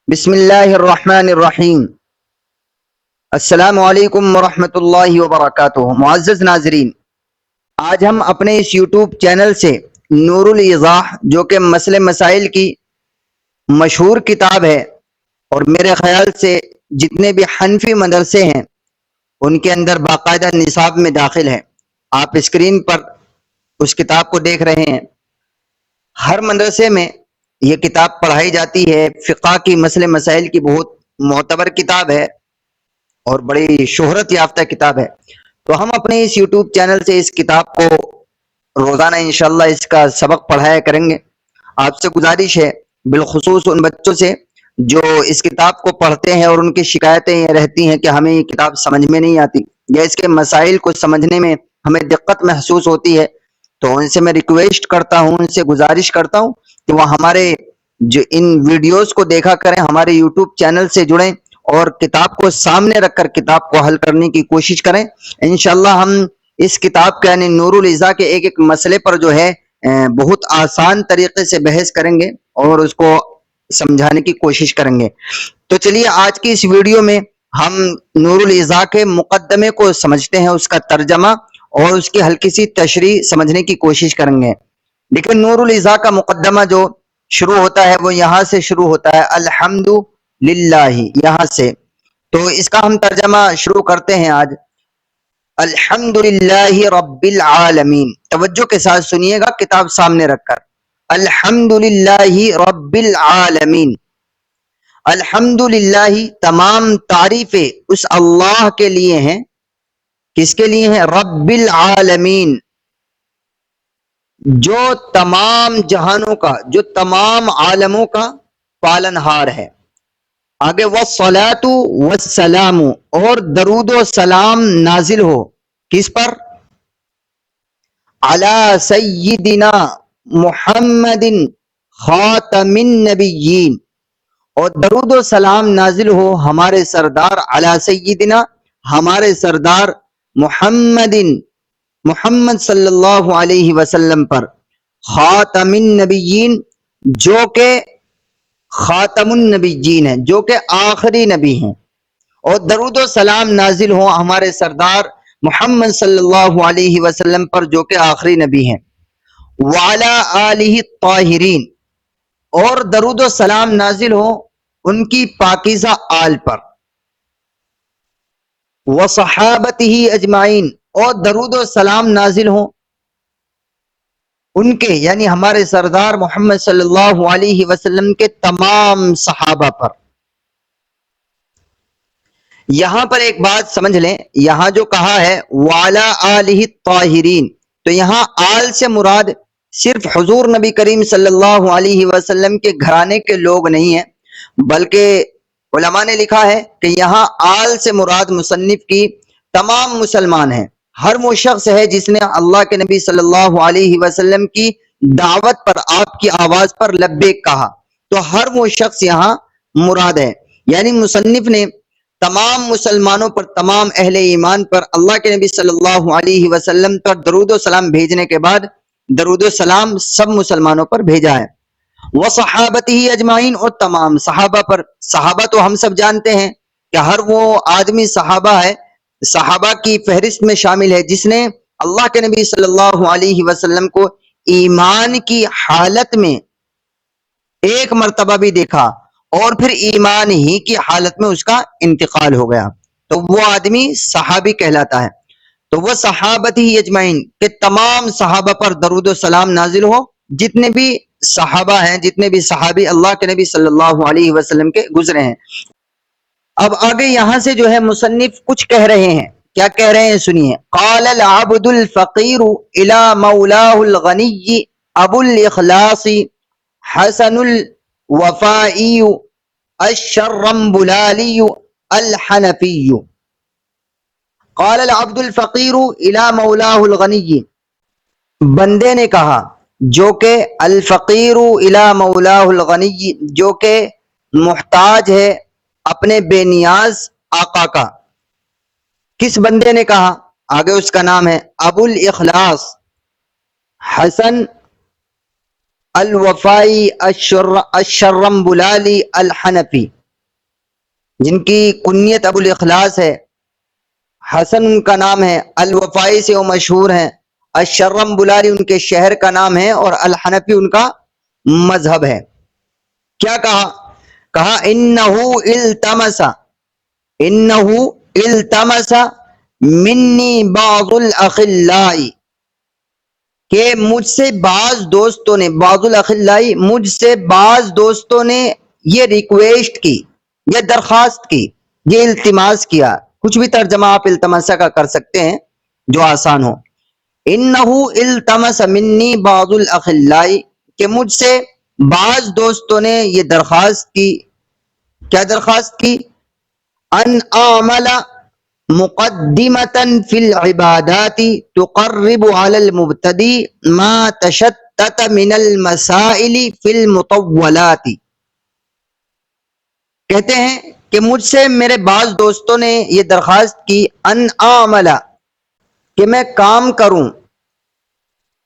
بسم اللہ الرحمن الرحیم۔ السلام علیکم ورحمۃ اللہ وبرکاتہ۔ معزز ناظرین، آج ہم اپنے اس یوٹیوب چینل سے نور الایضاح، جو کہ مسئلے مسائل کی مشہور کتاب ہے اور میرے خیال سے جتنے بھی حنفی مدرسے ہیں ان کے اندر باقاعدہ نصاب میں داخل ہے، آپ اسکرین پر اس کتاب کو دیکھ رہے ہیں۔ ہر مدرسے میں یہ کتاب پڑھائی جاتی ہے، فقہ کی مسئلے مسائل کی بہت معتبر کتاب ہے اور بڑی شہرت یافتہ کتاب ہے۔ تو ہم اپنے اس یوٹیوب چینل سے اس کتاب کو روزانہ انشاءاللہ اس کا سبق پڑھایا کریں گے۔ آپ سے گزارش ہے، بالخصوص ان بچوں سے جو اس کتاب کو پڑھتے ہیں اور ان کی شکایتیں یہ رہتی ہیں کہ ہمیں یہ کتاب سمجھ میں نہیں آتی یا اس کے مسائل کو سمجھنے میں ہمیں دقت محسوس ہوتی ہے، تو ان سے میں ریکویسٹ کرتا ہوں، ان سے گزارش کرتا ہوں کہ وہ ہمارے جو ان ویڈیوز کو دیکھا کریں، ہمارے یوٹیوب چینل سے جڑیں اور کتاب کو سامنے رکھ کر کتاب کو حل کرنے کی کوشش کریں۔ انشاءاللہ ہم اس کتاب کا یعنی نور الایضاح کے ایک ایک مسئلے پر جو ہے بہت آسان طریقے سے بحث کریں گے اور اس کو سمجھانے کی کوشش کریں گے۔ تو چلیے آج کی اس ویڈیو میں ہم نور الایضاح کے مقدمے کو سمجھتے ہیں، اس کا ترجمہ اور اس کی ہلکی سی تشریح سمجھنے کی کوشش کریں گے۔ لیکن نور الایضاح کا مقدمہ جو شروع ہوتا ہے وہ یہاں سے شروع ہوتا ہے، الحمد للہ، یہاں سے۔ تو اس کا ہم ترجمہ شروع کرتے ہیں آج۔ الحمد للہ رب العالمین، توجہ کے ساتھ سنیے گا کتاب سامنے رکھ کر۔ الحمد للہ رب العالمین، الحمد للہ تمام تعریفیں اس اللہ کے لیے ہیں۔ کس کے لیے ہیں؟ رب العالمین، جو تمام جہانوں کا، جو تمام عالموں کا پالنہار ہے۔ آگے والصلاۃ والسلام، اور درود و سلام نازل ہو کس پر؟ علی سیدنا محمد خاتم النبیین، اور درود و سلام نازل ہو ہمارے سردار علی سیدنا، ہمارے سردار محمد صلی اللہ علیہ وسلم پر، خاتم النبیین، جو کہ خاتم النبیین ہیں، جو کہ آخری نبی ہیں، اور درود و سلام نازل ہو ہمارے سردار محمد صلی اللہ علیہ وسلم پر، جو کہ آخری نبی ہیں۔ وعلی آلہ الطاہرین، اور درود و سلام نازل ہو ان کی پاکیزہ آل پر۔ وصحابتہ اجمعین، اور درود و سلام نازل ہو ان کے یعنی ہمارے سردار محمد صلی اللہ علیہ وسلم کے تمام صحابہ پر۔ یہاں پر ایک بات سمجھ لیں، یہاں جو کہا ہے وعلی آلہ الطاہرین، تو یہاں آل سے مراد صرف حضور نبی کریم صلی اللہ علیہ وسلم کے گھرانے کے لوگ نہیں ہیں، بلکہ علماء نے لکھا ہے کہ یہاں آل سے مراد مصنف کی تمام مسلمان ہیں۔ ہر وہ شخص ہے جس نے اللہ کے نبی صلی اللہ علیہ وسلم کی دعوت پر، آپ کی آواز پر لبیک کہا، تو ہر وہ شخص یہاں مراد ہے۔ یعنی مصنف نے تمام مسلمانوں پر، تمام اہل ایمان پر اللہ کے نبی صلی اللہ علیہ وسلم پر درود و سلام بھیجنے کے بعد درود و سلام سب مسلمانوں پر بھیجا ہے۔ وصحابتہ اجمعین، اور تمام صحابہ پر۔ صحابہ تو ہم سب جانتے ہیں کہ ہر وہ آدمی صحابہ ہے، صحابہ کی فہرست میں شامل ہے جس نے اللہ کے نبی صلی اللہ علیہ وسلم کو ایمان کی حالت میں ایک مرتبہ بھی دیکھا اور پھر ایمان ہی کی حالت میں اس کا انتقال ہو گیا، تو وہ آدمی صحابی کہلاتا ہے۔ تو وہ صحابت ہی اجمعین، کہ تمام صحابہ پر درود و سلام نازل ہو، جتنے بھی صحابہ ہیں، جتنے بھی صحابی اللہ کے نبی صلی اللہ علیہ وسلم کے گزرے ہیں۔ اب آگے یہاں سے جو ہے مصنف کچھ کہہ رہے ہیں، کیا کہہ رہے ہیں سنیے۔ قال العبد الفقیر الى مولاه الغنی ابو الاخلاص حسن الوفائی الشرمبلالی الحنفی۔ قال العبد الفقیر الى مولاه الغنی، بندے نے کہا جو کہ الفقیر الى مولاه الغنی، جو کہ محتاج ہے اپنے بے نیاز آقا کا۔ کس بندے نے کہا؟ آگے اس کا نام ہے ابو الاخلاص حسن الوفائی الشرمبلالی الحنفی، جن کی کنیت ابو الاخلاص ہے، حسن ان کا نام ہے، الوفائی سے وہ مشہور ہیں، الشرمبلالی ان کے شہر کا نام ہے، اور الحنفی ان کا مذہب ہے۔ کیا کہا؟ کہا انہو التمس منی بعض الاخلاء، کہ مجھ سے بعض دوستوں نے، بعض الاخلاء مجھ سے بعض دوستوں نے یہ ریکویسٹ کی، یہ درخواست کی، یہ التماس کیا، کچھ بھی ترجمہ آپ التماسہ کا کر سکتے ہیں جو آسان ہو۔ انہو التمس منی بعض الاخلاء، کہ مجھ سے بعض دوستوں نے یہ درخواست کی، کیا درخواست کی؟ ان اعمل مقدمتا فی العبادات تقرب علی المبتدی ما تشتت من المسائل فی المطولات، کہتے ہیں کہ مجھ سے میرے بعض دوستوں نے یہ درخواست کی، ان اعمل، کہ میں کام کروں،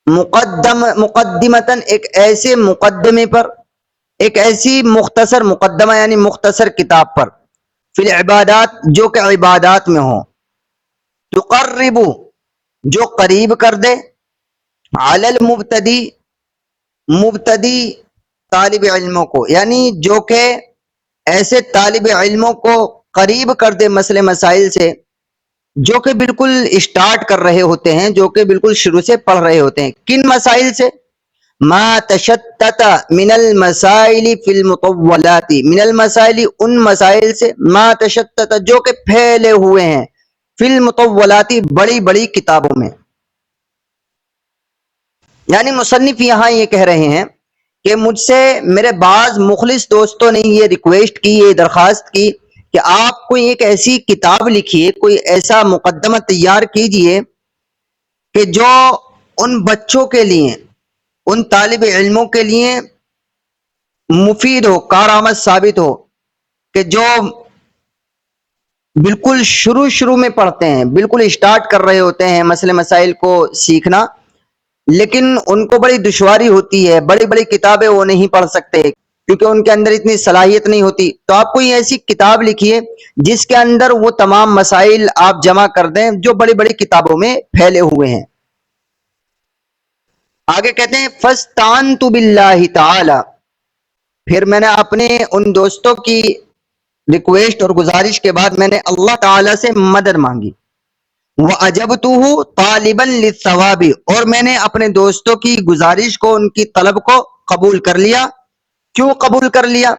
مقدمتاً ایک ایسے مقدمے پر، ایک ایسی مختصر مقدمہ یعنی مختصر کتاب پر، فی العبادات جو کہ عبادات میں ہو، تقرب جو قریب کر دے، علی المبتدی مبتدی طالب علموں کو، یعنی جو کہ ایسے طالب علموں کو قریب کر دے مسئلے مسائل سے جو کہ بالکل اسٹارٹ کر رہے ہوتے ہیں، جو کہ بالکل شروع سے پڑھ رہے ہوتے ہیں۔ کن مسائل سے؟ ما تشتت من المسائل فی المطولات، من المسائل ان مسائل سے، ما تشتت جو کہ پھیلے ہوئے ہیں، فی المطولات بڑی بڑی کتابوں میں۔ یعنی مصنف یہاں یہ کہہ رہے ہیں کہ مجھ سے میرے بعض مخلص دوستوں نے یہ ریکویسٹ کی، یہ درخواست کی کہ آپ کوئی ایک ایسی کتاب لکھیے، کوئی ایسا مقدمہ تیار کیجئے کہ جو ان بچوں کے لیے، ان طالب علموں کے لیے مفید ہو، کارآمد ثابت ہو، کہ جو بالکل شروع میں پڑھتے ہیں، بالکل اسٹارٹ کر رہے ہوتے ہیں مسئلے مسائل کو سیکھنا، لیکن ان کو بڑی دشواری ہوتی ہے، بڑی بڑی کتابیں وہ نہیں پڑھ سکتے کیونکہ ان کے اندر اتنی صلاحیت نہیں ہوتی۔ تو آپ کوئی ایسی کتاب لکھیے جس کے اندر وہ تمام مسائل آپ جمع کر دیں جو بڑی بڑی کتابوں میں پھیلے ہوئے ہیں۔ آگے کہتے ہیں فَاسْتَعَنْتُ بِاللَّهِ تَعَالَى، پھر میں نے اپنے ان دوستوں کی ریکویسٹ اور گزارش کے بعد میں نے اللہ تعالی سے مدد مانگی۔ وَأَجَبْتُهُ طَالِبًا لِلثَّوَابِ، اور میں نے اپنے دوستوں کی گزارش کو، ان کی طلب کو قبول کر لیا۔ کیوں قبول کر لیا؟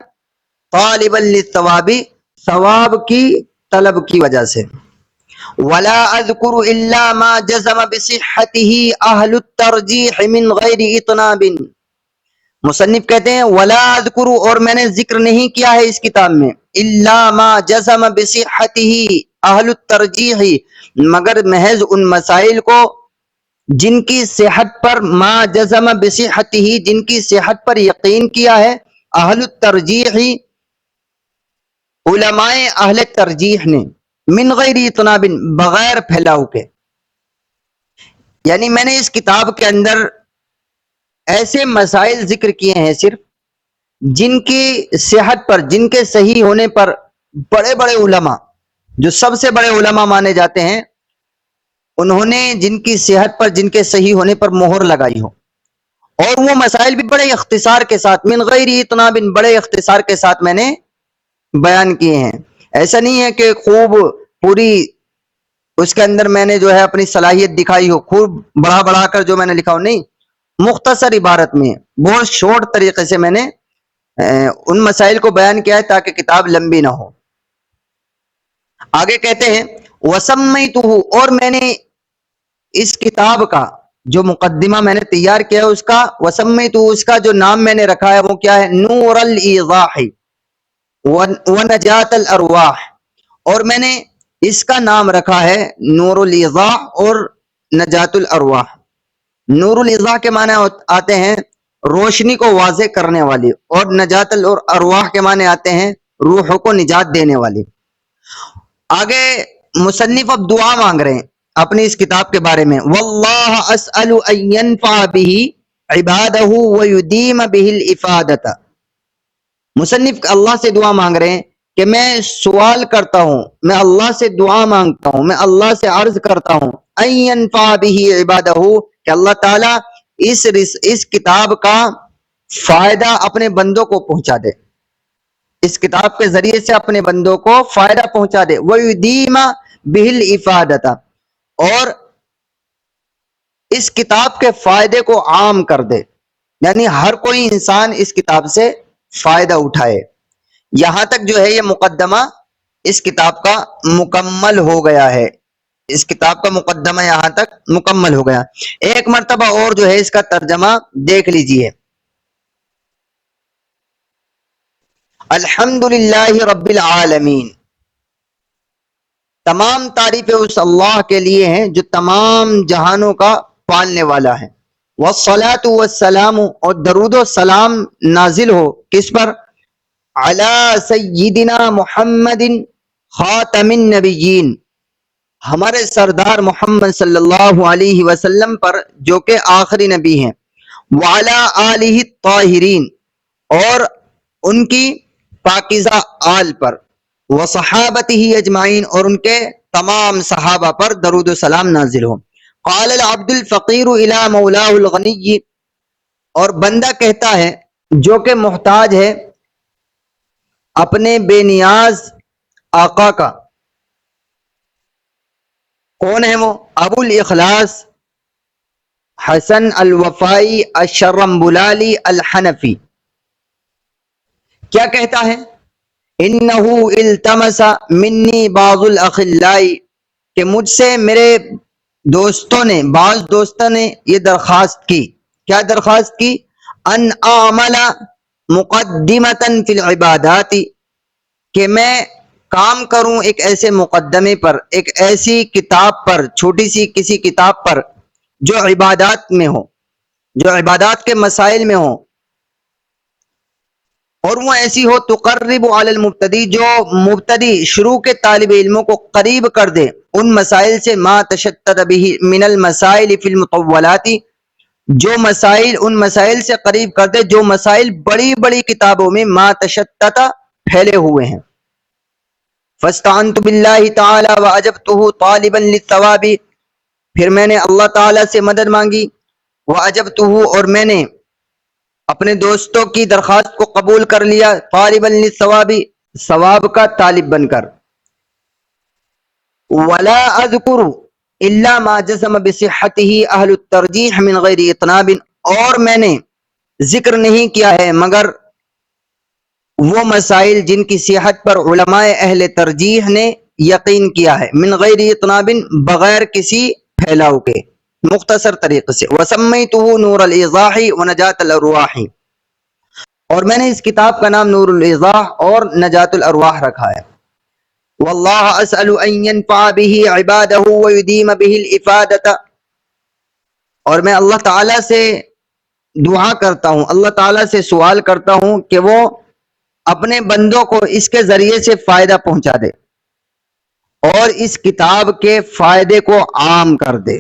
طالبا للثواب، ثواب کی طلب کی وجہ سے۔ ولا اذکر الا ما جزم بصحته اہل الترجیح من غیر اطناب، مصنف کہتے ہیں ولا اذکر، اور میں نے ذکر نہیں کیا ہے اس کتاب میں، الا ما جزم بصحته اہل الترجیح، مگر محض ان مسائل کو جن کی صحت پر، ما جزم بصحته جن کی صحت پر یقین کیا ہے، اہل الترجیح علماء اہل ترجیح نے، من غیر اطناب بغیر پھیلاؤ کے، یعنی میں نے اس کتاب کے اندر ایسے مسائل ذکر کیے ہیں صرف جن کی صحت پر، جن کے صحیح ہونے پر بڑے بڑے علماء، جو سب سے بڑے علماء مانے جاتے ہیں، انہوں نے جن کی صحت پر، جن کے صحیح ہونے پر مہر لگائی ہو، اور وہ مسائل بھی بڑے اختصار کے ساتھ، من غیر اطناب بڑے اختصار کے ساتھ میں نے بیان کیے ہیں۔ ایسا نہیں ہے کہ خوب پوری اس کے اندر میں نے جو ہے اپنی صلاحیت دکھائی ہو، خوب بڑھا بڑھا کر جو میں نے لکھا ہو، نہیں، مختصر عبارت میں بہت شارٹ طریقے سے میں نے ان مسائل کو بیان کیا ہے تاکہ کتاب لمبی نہ ہو۔ آگے کہتے ہیں وَسَمَّيْتُهُ، اور میں نے اس کتاب کا جو مقدمہ میں نے تیار کیا ہے اس کا، وَسَمَّيْتُهُ اس کا جو نام میں نے رکھا ہے وہ کیا ہے، نور الایضاح ونجات الارواح، اور میں نے اس کا نام رکھا ہے نور الایضاح اور نجات الارواح۔ نور الایضاح کے معنی آتے ہیں روشنی کو واضح کرنے والی، اور نجات الارواح کے معنی آتے ہیں روحوں کو نجات دینے والی۔ آگے مصنف اب دعا مانگ رہے ہیں اپنی اس کتاب کے بارے میں، واللہ اسأل ان ينفع به، عبادہ ویدیم بہ الافادۃ. مصنف اللہ سے دعا مانگ رہے ہیں کہ میں سوال کرتا ہوں، میں اللہ سے دعا مانگتا ہوں، میں اللہ سے عرض کرتا ہوں ان ینفع بہ عبادہ، کہ اللہ تعالیٰ اس کتاب کا فائدہ اپنے بندوں کو پہنچا دے، اس کتاب کے ذریعے سے اپنے بندوں کو فائدہ پہنچا دے. وَيُدِيمَ بِهِ الْإِفَادَةَ، اور اس کتاب کے فائدے کو عام کر دے، یعنی ہر کوئی انسان اس کتاب سے فائدہ اٹھائے. یہاں تک جو ہے یہ مقدمہ اس کتاب کا مکمل ہو گیا ہے، اس کتاب کا مقدمہ یہاں تک مکمل ہو گیا. ایک مرتبہ اور جو ہے اس کا ترجمہ دیکھ لیجئے. الحمدللہ رب العالمین، تمام تعریفیں اس اللہ کے لیے ہیں جو تمام جہانوں کا پالنے والا ہے. والصلاة والسلام، اور درود و سلام نازل ہو کس پر؟ علی سیدنا محمد خاتم النبیین، ہمارے سردار محمد صلی اللہ علیہ وسلم پر جو کہ آخری نبی ہیں. وعلی آلہ الطاہرین، اور ان کی پاکیزہ آل پر. وصحابتہ اجمعین، اور ان کے تمام صحابہ پر درود و سلام نازل ہو. قال العبد الفقیر الی مولاه الغنی، اور بندہ کہتا ہے جو کہ محتاج ہے اپنے بے نیاز آقا کا. کون ہے وہ؟ ابو الاخلاص حسن الوفائی الشرمبلالی الحنفی. کیا کہتا ہے؟ انہو التمس منی بعض الاخلاء، کہ مجھ سے میرے دوستوں نے، بعض دوستوں نے یہ درخواست کی. کیا درخواست کی؟ ان اعمل مقدمتا فی العبادات، کہ میں کام کروں ایک ایسے مقدمے پر، ایک ایسی کتاب پر، چھوٹی سی کسی کتاب پر جو عبادات میں ہو، جو عبادات کے مسائل میں ہو، اور وہ ایسی ہو تقرب علی المبتدی، جو مبتدی شروع کے طالب علموں کو قریب کر دے ان مسائل سے. ما تشتت به من المسائل فی المطولات، جو مسائل ان مسائل سے قریب کر دے جو مسائل بڑی بڑی کتابوں میں ما تشتت پھیلے ہوئے ہیں. فاستعنت باللہ تعالی واجبتہ طالبا للثواب، پھر میں نے اللہ تعالی سے مدد مانگی. واجبتہ، اور میں نے اپنے دوستوں کی درخواست کو قبول کر لیا. طالبا للثواب، ثواب کا طالب بن کر. ولا اذکر الا ما جزم بصحته اہل الترجیح من غیر اطناب، اور میں نے ذکر نہیں کیا ہے مگر وہ مسائل جن کی صحت پر علماء اہل ترجیح نے یقین کیا ہے. من غیر اطناب، بغیر کسی پھیلاؤ کے، مختصر طریقے سے. وسمیتہ نور الایضاح ونجات الارواح، اور میں نے اس کتاب کا نام نور الایضاح اور نجات الارواح رکھا ہے. واللہ اسأل ان ینفع بہ عبادہ ویدیم بہ الافادۃ، اور میں اللہ تعالیٰ سے دعا کرتا ہوں، اللہ تعالیٰ سے سوال کرتا ہوں کہ وہ اپنے بندوں کو اس کے ذریعے سے فائدہ پہنچا دے اور اس کتاب کے فائدے کو عام کر دے.